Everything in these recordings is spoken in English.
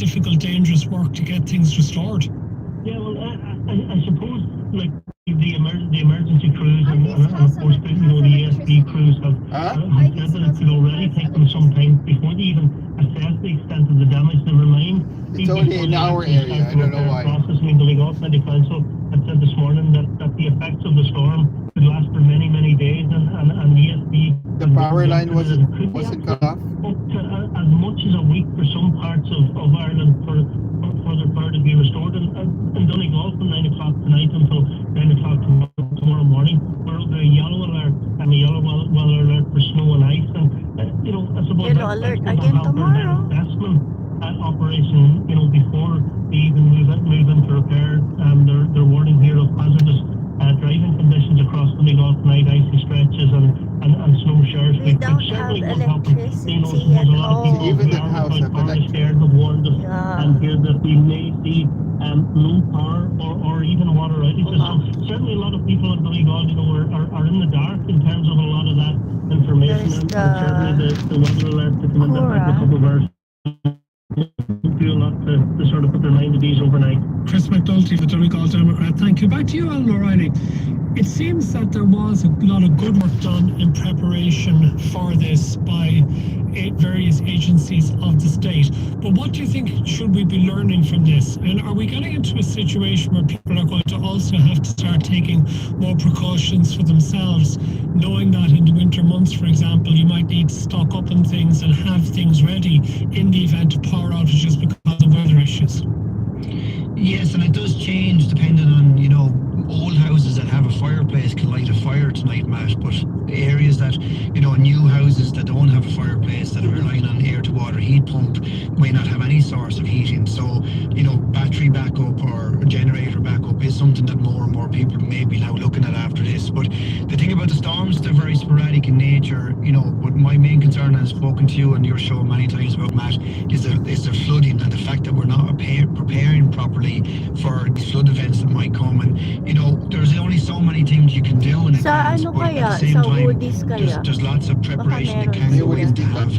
difficult, dangerous work to get things restored. Yeah, well, I suppose like the emergency crews and of course the ESB crews have said that it could already take them some time before they even assess the extent of the damage. Never mind. It's only in our area. I don't know why. Process. I mean, the Lagos County Council had said this morning that the effects of the storm could last for many days, and ESB. The power line wasn't cut off. Up to as much as a week for some parts of Ireland for the power to be restored. And Donegal from 9 o'clock tonight until 9 o'clock tomorrow morning, we're under a yellow alert and a yellow weather alert for snow and ice. And I suppose yellow alert again tomorrow. Investment operation, before they even move into repair. They're warning here of hazardous driving conditions across Donegal tonight, icy stretches and snow showers. We don't have electricity at home. Even the house have scared have warned us and here that we may see no power or even water outages. So certainly a lot of people in Donegal, are in the dark in terms of a lot of that information. And certainly the weather alert to come in the next couple of hours. Do a lot to sort of put their mind at ease overnight. Chris McNulty, the Donegal Democrat. Thank you. Back to you, Alan O'Reilly. It seems that there was a lot of good work done in preparation for this by various agencies of the state. But what do you think should we be learning from this? And are we getting into a situation where people are going to also have to start taking more precautions for themselves, knowing that in the winter months, for example, you might need to stock up on things and have things ready in the event of power outages because of weather issues? Yes, and it does change depending on, old houses that have a fireplace can light a fire tonight, Matt, but areas that, new houses that don't have a fireplace, that are relying on air to water heat pump, may not have any source of heating. So, battery backup or generator backup is something that more and more people may be now looking at after this. But the thing about the storms, they're very sporadic in nature, but my main concern, and I've spoken to you on your show many times about, Matt, is the flooding and the fact that we're not preparing properly for the flood events that might come. And, there's only so many things you can do in advance, but at the same time, there's lots of preparation that can go in to have,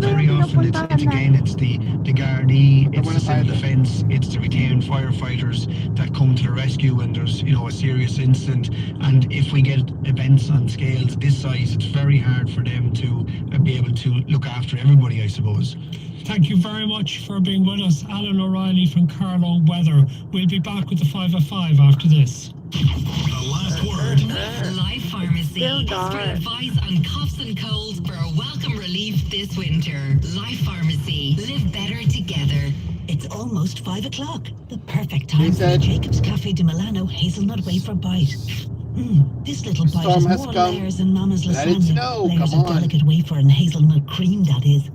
very often it's the Gardaí, it's the civil defence, it's the retained firefighters that come to the rescue when there's, a serious incident. And if we get events on scales this size, it's very hard for them to be able to look after everybody, I suppose. Thank you very much for being with us, Alan O'Reilly from Carlow Weather. We'll be back with the 5 at 5 after this. The last word. Life Pharmacy. Expert advice on coughs and colds for a welcome relief this winter. Life Pharmacy. Live better together. It's almost 5 o'clock. The perfect time for the Jacob's Cafe de Milano hazelnut wafer bite. This little bite has more layers than Mama's lasagna. Layers of delicate wafer and hazelnut cream, that is.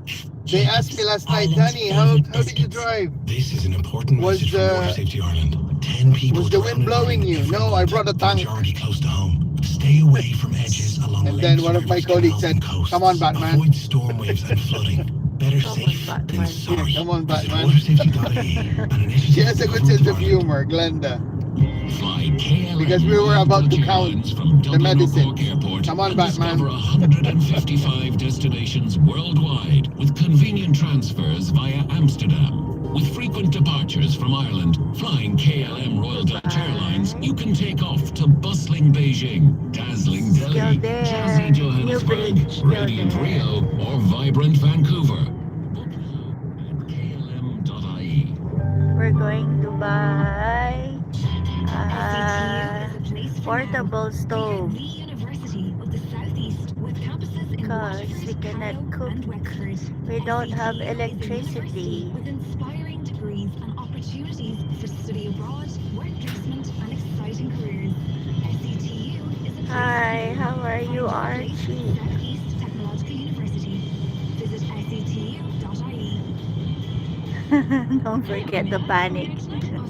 They asked me last night, Danny, how did you drive? This is an important message from Water Safety Ireland. 10 people. Was the wind blowing you? No, I brought a tank. Already close to home. Stay away from edges along and then one of my colleagues said, "Come on, Batman." Avoid storm waves and flooding. Better safe than sorry. Come on, Batman. She has a good sense of humor, Glenda. Because we were about to count the medicine. Come on, Batman. Discover 155 destinations worldwide with convenient transfers via Amsterdam. With frequent departures from Ireland, flying KLM Royal Dutch Airlines, you can take off to bustling Beijing, dazzling Delhi, jazzy Johannesburg, radiant Rio, or vibrant Vancouver. Book now at klm.ie. We're going to buy portable stove because we cannot cook. We don't have electricity. With inspiring degrees and opportunities for study abroad, work placement, and exciting careers. SCTU is a Hi, how are you, Archie? Southeast Technological University. Visit sctu.ie. Don't forget the panic. Oh,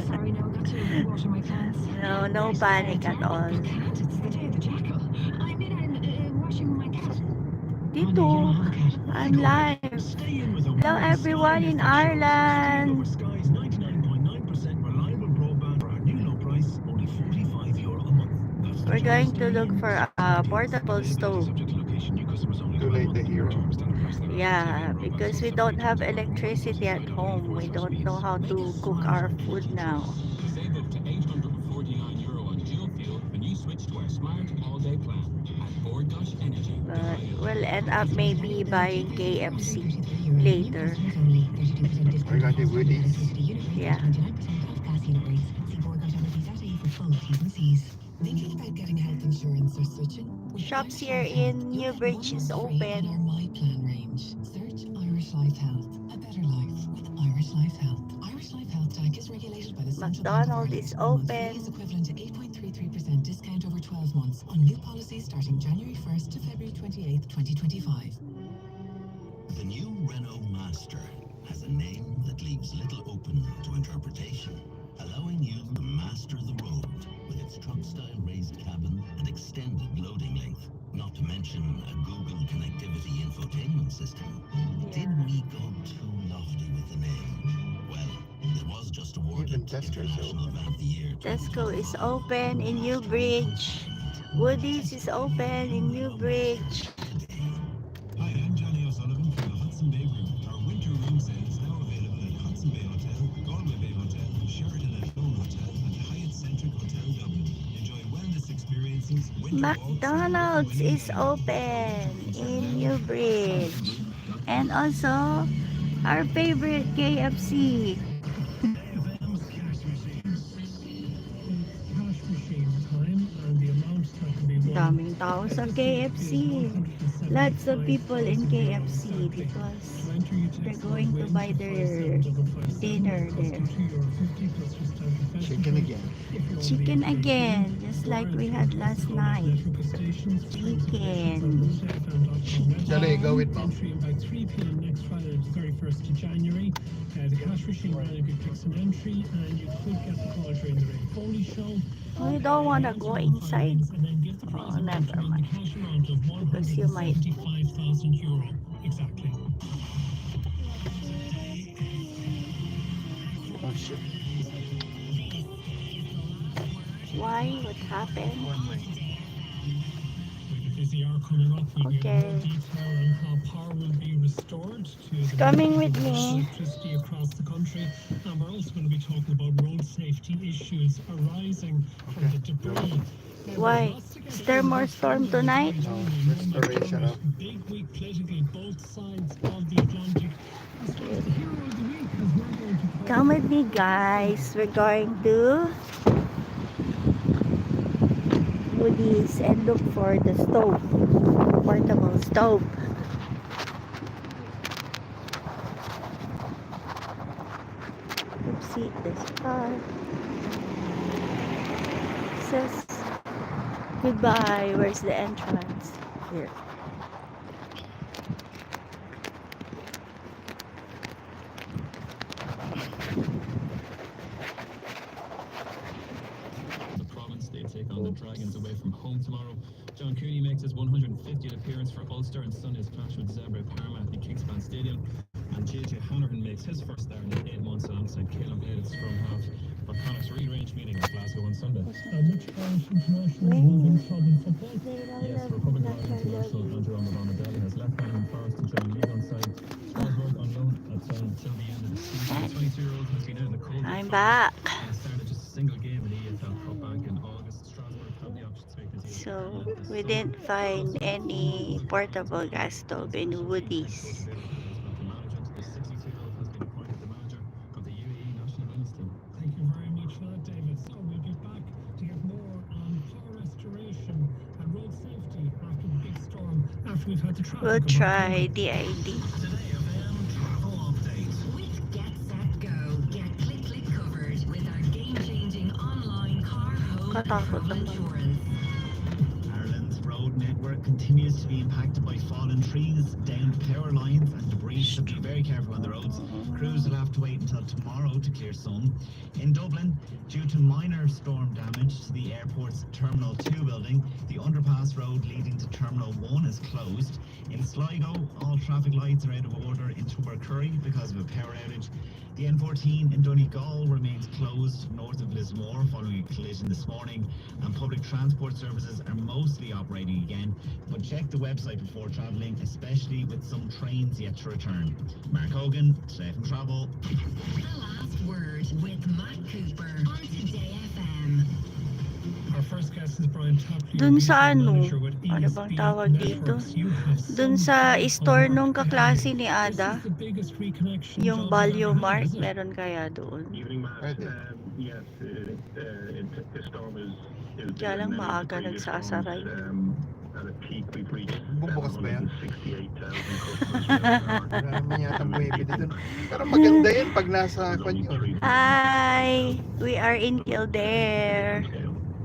sorry, no, I got to water my plants. No panic at all. Cat, it's the day of the jackal. I'm in washing my cat. Dito, I'm live. Hello everyone in Ireland. We're going to look for a portable stove. Too late to hear. Yeah, because we don't have electricity at home. We don't know how to cook our food now. Save up to €849 on dual fuel when you switch to our smart all-day plan at Energy. But we'll end up maybe buying KFC later. I got the woodies. Yeah. Thinking about getting health insurance or switching? With Shops Irish here Life Health, in you'll New get Bridge one is month free in our open. My Plan range. Search Irish Life Health. A better life with Irish Life Health. Irish Life Health Tech is regulated by the Central Bank of McDonald's Ireland. is Our month fee is open. equivalent to 8.33% discount over 12 months on new policies starting January 1st to February 28th, 2025. The new Renault Master has a name that leaves little open to interpretation, allowing you to master the road with its truck-style raised cabin and extended loading length, not to mention a Google connectivity infotainment system. Did we go too lofty with the name? Well, it was just awarded International Van of the Year. Tesco is open in New Bridge. Woody's is open in New Bridge. Hi, I'm Johnny O'Sullivan from the Hudson Bay Group. Our winter room sale is now available at Hudson Bay Hotel, Galway Bay Hotel, Sheraton at Home Hotel, and Hyatt Centric Hotel Dublin. Enjoy wellness experiences, winter McDonald's is open in New Bridge. And also our favorite KFC. Cash machine time and the amount that can be won. Daming tao sa KFC. Lots of people in KFC because they're going to buy their dinner there. Chicken again. Chicken again, just like we had last night. Chicken. Johnny, go with Mom. Entry by 3 p.m. next Friday, the 31st of January. The cash machine randomly picks an entry, and you could get the call during the Ray Foley show. We don't want to go inside. And then give the Oh, prize amount never in the mind. cash amount of Because you might. €175,000. Exactly. Oh shit. Why? What happened? Because they are coming up, we give Okay. more detail on how power will be restored to the Coming with network of me. electricity across the country. And we're also going to be talking about road safety issues arising from the debris. Why? Is there more storm tonight? No, restoration of. Big week politically, both sides of the Atlantic. As far as the hero of the week, as we're going to call Come with me, guys. We're going to Woody's and look for the stove. Portable stove. Oopsie, this car says goodbye. Where's the entrance? Here. The province, they take on the Dragons away from home tomorrow. John Cooney makes his 150th appearance for Ulster in Sunday's clash with Zebra Parma at the Kingspan Stadium. And JJ Hanrahan makes his first start in 8 months alongside Caleb Blade at scrum half for Connacht's rearrange meeting in Glasgow on Sunday. which Irish international moving club in football. Yes, Republic of Ireland international Andrew Amadana has left Nottingham Forest to join League on side Strasbourg on loan until the end of the season. The 22-year-old has been out in the cold. I'm back. And started just a single game in the EFL Cup back in August. Strasbourg had the option to make the team. So we didn't find any portable gas stove in Woody's. The 62-year-old has been appointed the manager of the UAE national women's team. Thank you very much for that, David. So we'll be back to get more on power restoration and road safety after the big storm, after we've had the traffic. We'll of try October. the ID. Today FM travel update. With Get Set Go, get click covered with our game-changing online car, home, and Katakot travel naman. insurance. Ireland's road network continues to be impacted by fallen trees, downed power lines and debris, so be very careful on the roads. Crews will have to wait until tomorrow to clear some. In Dublin, due to minor storm damage to the airport's Terminal 2 building, the underpass road leading to Terminal 1 is closed. In Sligo, all traffic lights are out of order in Tubbercurry because of a power outage. The N14 in Donegal remains closed north of Lismore following a collision this morning, and public transport services are mostly operating again, but check the website before travelling, especially with some trains yet to return. Mark Hogan, Safe and Travel. The Last Word with Matt Cooper on Today FM. Our first guest is Brian Tapley, Dun sa regional ano, manager with ano bang ESB tawag dito? Networks. You have Dun some sa plans store on nung work kaklase ahead. ni This Ada, is the biggest reconnection yung job you've Value ever had, Mart, is it? meron kaya doon? Evening, Matt. Pwede. Yes, this storm is Kaya lang bigger than any of the maaga previous nagsasara storms. yun. At a peak, we've reached Bubukas ba yan? 768,000 customers with our power. Wala naman yata bumibili dun. Pero maganda yun pag nasa kwan yun. Hi! We are in Kildare.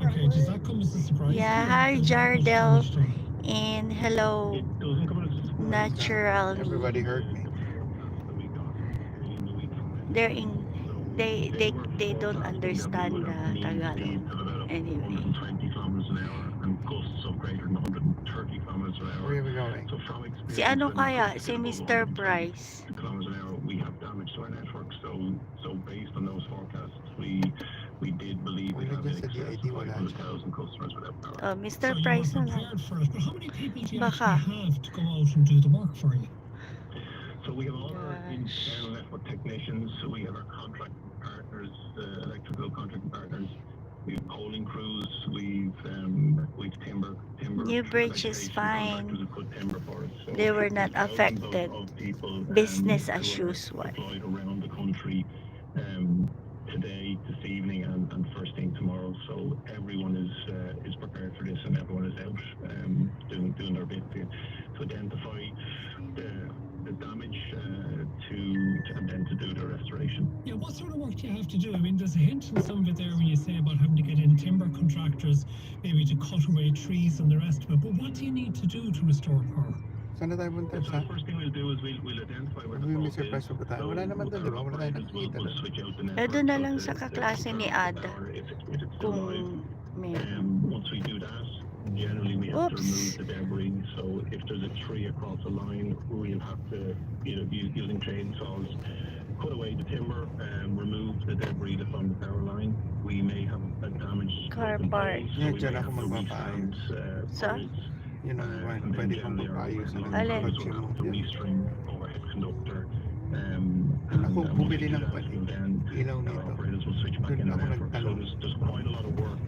Okay, does that come as a surprise? Yeah, to you? hi There's that much Jardel. damage done. And hello, It doesn't come as a surprise. naturally. Everybody heard me. They're in, they don't understand Tagalog. Anyway. 120 kilometers an hour and gusts of greater than 130 kilometers an hour. Where are we going? So from experience, Si ano when kaya? gusts Si get above Mr. 120 Price. kilometers an hour, we have damage to our network. So based on those forecasts, we did believe we Wala have dyan in sa excess DID, of wala 500,000 customers without power. Mr. So you Price were na lang. prepared for it, but how many people do you Baka. actually have to go out and do the work for you? So we have all our Gosh. internal network technicians. So we have our contract partners, electrical contract partners. We have polling crews. We've timber. New Bridge is vegetation fine. contractors who put timber for us. So They were not thousands affected. Of people, Business who as are usual. deployed around the country today, this evening, and first thing tomorrow. So everyone is prepared for this, and everyone is out doing their bit to identify the damage and then to do the restoration. Yeah, what sort of work do you have to do? I mean, there's a hint in some of it there when you say about having to get in timber contractors, maybe to cut away trees and the rest of it. But what do you need to do to restore power? Saan na tayo punta? So the first thing we'll do is we'll identify where the May fault Mr. Price is. pa tayo. Wala naman doon, di ba? Wala tayong nakikita We'll doon. switch out the network. Eh, doon na so lang to- sa to kaklase ni conserve the Ada. power if it's still live. Kung may... Once we do that, generally we have to remove the debris. So if there's a tree across the line, we'll have to, using chainsaws, cut away the timber and remove the debris that's on the power line. We may have a damaged Car broken park. pole, so Yeah, we dyan may ako have to magpapaayos. restand Saan? poles. Yun ang And then pwede kong generally our magpaayos ng Alin? kotse mo. to restring overhead conductor. Ako, once bumili we do ng that, pwede. then Ilaw our nito. operators will switch back Doon in the ako network. So nagtanong. there's quite a lot of work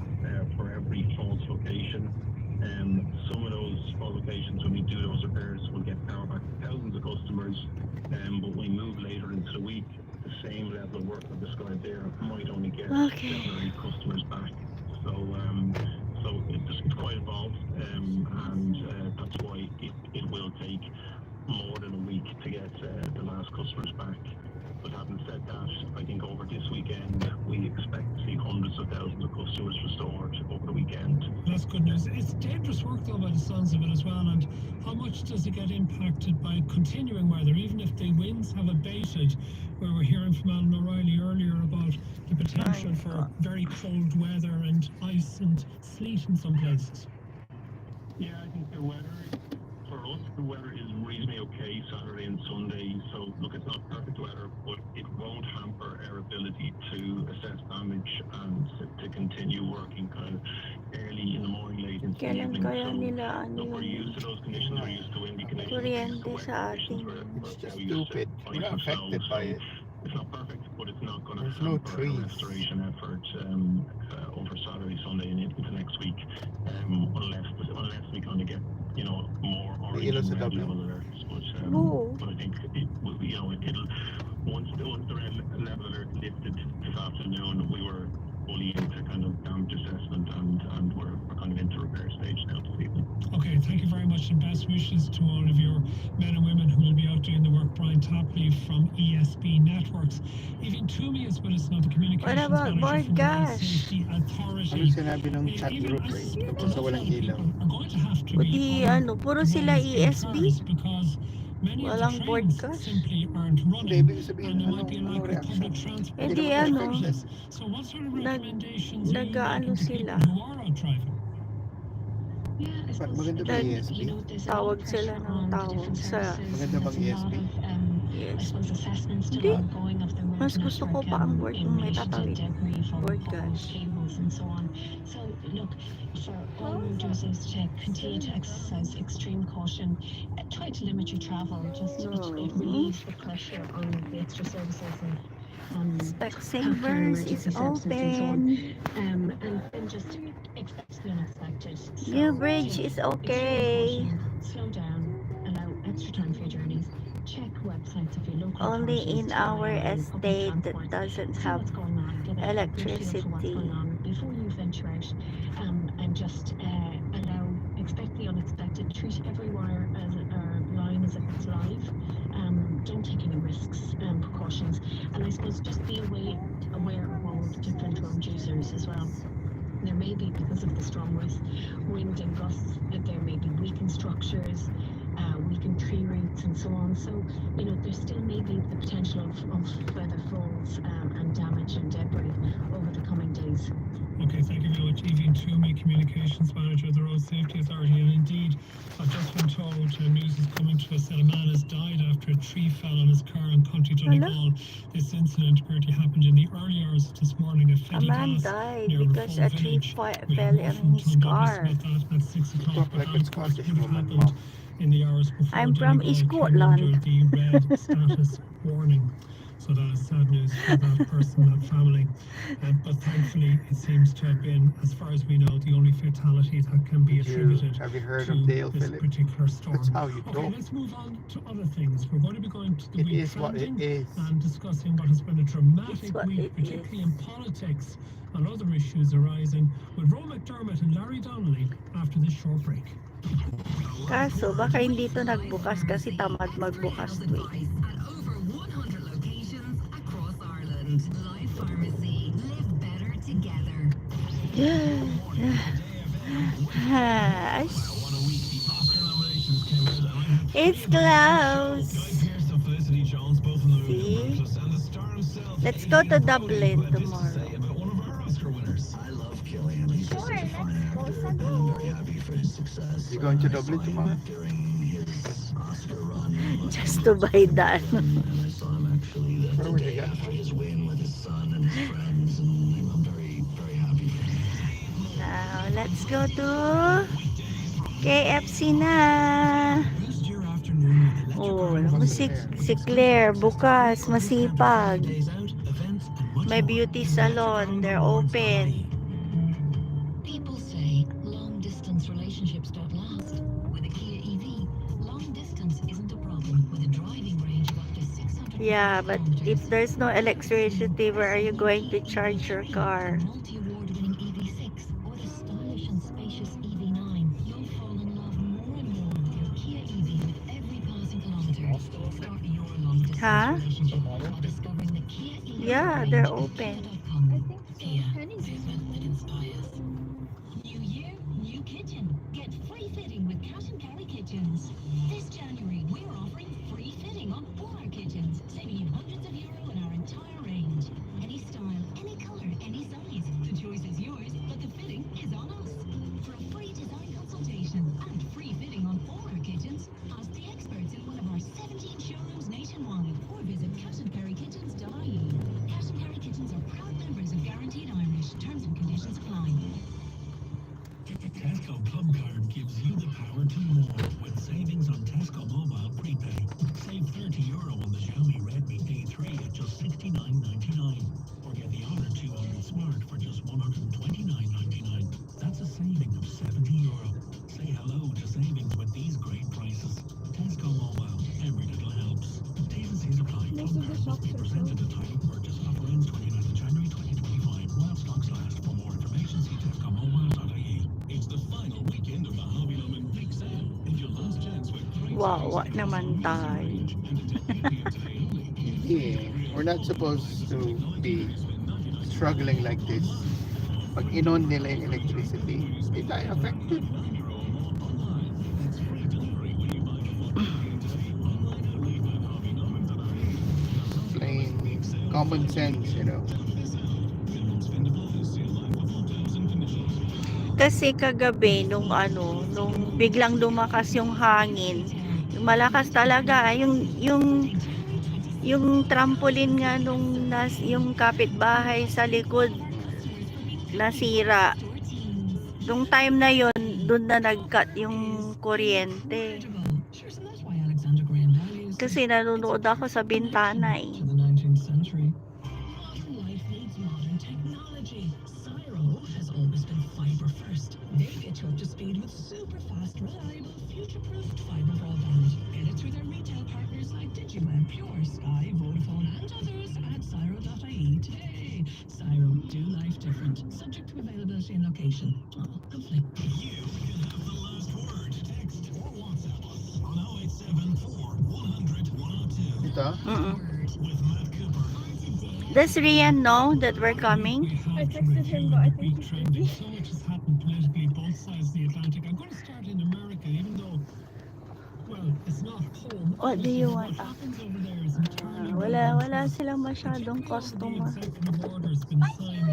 for every false location. Some of those fault locations, when we do those repairs, we'll get power back to thousands of customers. But when we move later into the week, the same level of work I've described there might only get Okay. 7 or 8 customers back. So it's quite involved, and that's why it will take more than a week to get the last customers back. But having said that, I think over this weekend we expect to see hundreds of thousands of customers restored over the weekend. That's good news. It's dangerous work though by the sounds of it as well. And how much does it get impacted by continuing weather, even if the winds have abated? Where we're hearing from Alan O'Reilly earlier about the potential for very cold weather and ice and sleet in some places. Yeah, I think the weather, for us, the weather is reasonably okay Saturday and Sunday. So, look, it's not perfect weather, but it won't hamper our ability to assess damage and to continue working kind of early in the morning, late into the Kailan evening. kaya So, nila look, we're yun? used to those conditions. We're used to windy conditions. Kuryente We're used to sa wet conditions. atin. It's just We're used to stupid. You're not ice and affected snow. by So it. it's not perfect, but it's not going to There's no hamper trees. our restoration effort over Saturday, Sunday, and into next week, unless we kind of get more orange ilaw sa and red Dublin. level alerts. No. But I think it'll once the red level alert lifted this afternoon, we were fully into kind of damage assessment, and we're kind of into repair stage now this evening. Okay, thank you very much and best wishes to all of your men and women who will be out doing the work. Brian Tapley from ESB Networks. Even Toomey is with us now, the communications about manager Bart from the Rail Gash? Safety Authority. Ano sinabi ng chat Even group I eh? suspect Tungkol sa walang ilaw. are going to have to Pati be on puro the sila ones in ESB? cars because Many of the Walang trains broadcast. simply aren't Hindi, running, ibig sabihin, and there might ano, be a ano lack of reaction? public transport. Hindi Hindi naman ano, expected. So what sort of nag, recommendations are you nag-ano making to sila. people who are out driving? Yeah, I But suppose maganda ba again, ESP? you know, there's a lot of Tawag sila pressure ng on the tawag different sa services, Maganda and bang there's a lot ESP? of, I suppose, assessments still Hindi. ongoing of the road Mas gusto ko network pa ang in may relation to tatawid. debris from poles, Broadcast. cables, and so on. So, look, for all road users to continue to exercise extreme caution, try to limit your travel. Just it relieves the pressure on the extra services and healthcare and Specsavers is emergency services and so on. open. And then just expect the unexpected. So New Bridge take is extreme okay. caution, slow down, allow extra time for your journeys. Check websites of your local Only authorities in to our rely on public estate that transport. doesn't See have what's going on. Get a good feel for what's going electricity. on before you venture out, and just expect the unexpected. Treat every wire as line as if it's live. Don't take any risks. Precautions, and I suppose just be aware of all the different road users as well. There may be, because of the strong wind and gusts, there may be weakened structures, weakened tree roots, and so on. So, you know, there still may be the potential of further falls and damage and debris over the coming days. Okay, thank you very much, Eowyn Toomey, Communications Manager of the Road Safety Authority. And indeed, I've just been told news is coming to us that a man has died after a tree fell on his car in County Donegal. This incident apparently happened in the early hours of this morning at A man Fettigas died near because Rafal a tree Village. We have fell more in from his Tom Douglas car. about that at 6 o'clock. Talk But like that, it's of course, Scottish would have woman, happened Mom. in the hours before I'm from Donegal East came under Scotland. the red status warning. So that is sad news for that person, that family. But thankfully, it seems to have been, as far as we know, the only fatality that can be attributed Have you heard to of Dale this Phillips? particular storm. That's how you Okay, talk. let's move on to other things. We're going to be going to the It week is what it trending is. and discussing what has been a dramatic what week, it particularly is. in politics and other issues arising, with Ro McDermott and Larry Donnelly after this short break. Kaso, baka hindi ito nagbukas kasi tamad magbukas to eh. At over 100 locations across Ireland. Life Pharmacy. Live better together. It's close. See? Let's go to Dublin tomorrow. I love Killian. He's just such a fine actor. I'm very happy for his success. You going to Dublin tomorrow? During his Oscar run. Just to buy that. And I saw him actually the Where would you day go? after his win with his son and his friends, and I'm very, very happy for him. Now, let's go to KFC na. Oh, si Claire, bukas, masipag. May beauty salon, they're open. People say long distance relationships don't last. With a Kia EV, long distance isn't a problem with a driving range of up to 600 Yeah, but if there's no electricity, where are you going to charge your car? multi-award winning EV6 or the stylish and spacious EV9, you'll fall in love more and more with your Kia EV with every passing kilometer. Start your long distance Huh? relationship by discovering the Kia EV Yeah, range they're at open. kia.com. Kia, movement that inspires. New year, new kitchen. Get free fitting with cash and carry kitchens. This January, we're offering free fitting on all our kitchens, saving you hundreds of euro in our entire range. Any style, any color, any size. The choice is yours, but the fitting is on us. For a free design consultation and free fitting on all our kitchens, ask the experts in one of our 17 showrooms nationwide or visit cashandcarrykitchens.ie. Cash and Carry Kitchens are proud members of Guaranteed Irish. Terms and conditions apply. Tesco Club Card gives you the power to more with savings on Tesco Mobile Prepay. Save €30 on the Xiaomi Redmi A3 at just $69.99. Or get the Honor 200 Smart for just $129.99. That's a saving of €70. Say hello to savings with these great prices. Tesco Mobile, every little helps. T's and C's apply. Club Card must be presented at time of purchase. Offer ends 29th of January 2025 while stocks last. For more information, see tescomobile.ie. It's the final weekend of the Hobby Lobby Big Sale, and your last chance for great Wawa naman tayo. Yeah, we're not supposed to be struggling like this. Pag inon nila yung electricity, hindi tayo affected. common sense, you know. Kasi kagabi nung biglang lumakas yung hangin, yung malakas talaga, yung trampoline nga yung kapitbahay sa likod nasira. Nung time na yon, dun na nag-cut yung kuryente. Kasi nanonood ako sa bintana eh. Has always been fiber first. They get you up to speed with super fast, reliable, future-proofed fiber broadband. Get it through their retail partners like DigiWeb, Pure, Sky, Vodafone, and others at Cyro.ie today. Cyro, do life different. Subject to availability and location. Oh, lovely. You can have the last word. Text or WhatsApp us on 0874 100 102. Ito? With Matt Cooper. Does Rian know that we're coming? I texted him, but I think he's busy. So much has happened politically, both sides of the Atlantic. I'm going to start in America, even though, well, it's not home. What do you want? What happens over there is entirely Wala silang masyadong customer. The executive order has been signed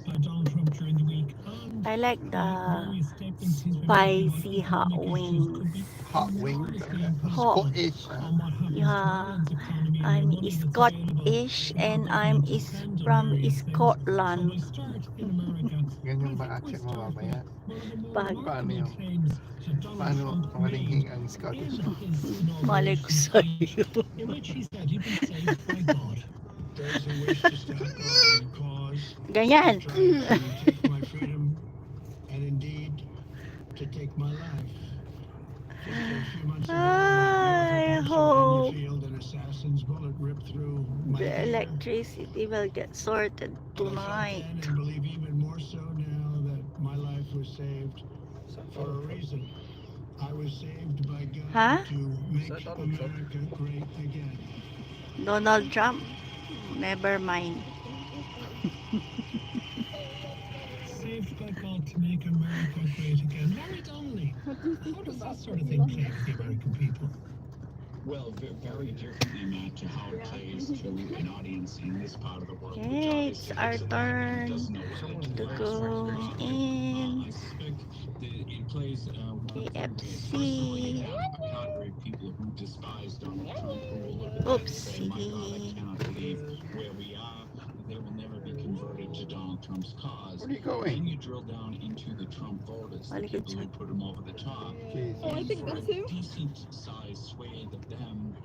by Donald Trump during the week. And I like the various statements he's been making spicy about hot economic issues could wings. be Hot wings. Hot. Scottish. on what happens to Yeah, Ireland's economy and I'm the money that's Scottish available and for I'm government to spend on from various things. So Scotland. we start in America. Ganyan ba I think accent we mo start mamaya? with one of the more Pag Paano remarkable yun? claims that Donald Paano Trump malinghing made ang Scottish? in his Malay inauguration ko sa'yo. speech, in which he said he'd been saved by God. Those who wish to stop God in the cause Ganyan. trying to take my freedom and indeed to take my life. Just a few months ago, I hope field, an assassin's bullet ripped through my the ear. electricity will get sorted But I felt tonight. then and believe even more so now that my life was saved for a reason. I was saved by God Huh? to make America great again. Donald Trump? Never mind. Saved by God to make America great again. Larry Donnelly, how does that sort of thing play with the American people? Well, very differently, Matt, to how it plays to an audience in this part of the world. Okay, it's our turn to go in I suspect that it plays KFC. a cadre of people who despise Donald Trump, who will look at that and say, my God, I Oopsie. cannot believe where we are. They will never be converted to Donald Trump's cause. Where are you going? Then you drill down into the Trump voters, the Malikot people who siya. put him over the top. Jesus. Oh, I think that's him. Decent-sized swathe of them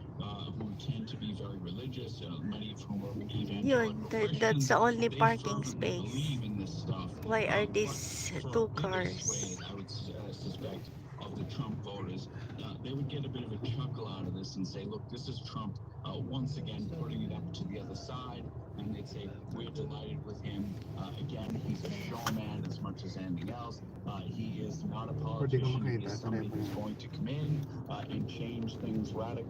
who tend to be very religious, many of whom are Yun, evangelical that's the only They parking fervently space. believe in this stuff. Why are But these for two a bigger cars? swathe, I would suspect, of the Trump voters, they would get a bit of a chuckle out of this and say, look, this is Trump once again putting it up to the other side. And they'd say, we're delighted with him. Again, he's a showman as much as anything else. He is not a politician. He is somebody who's going to come in and change things radically.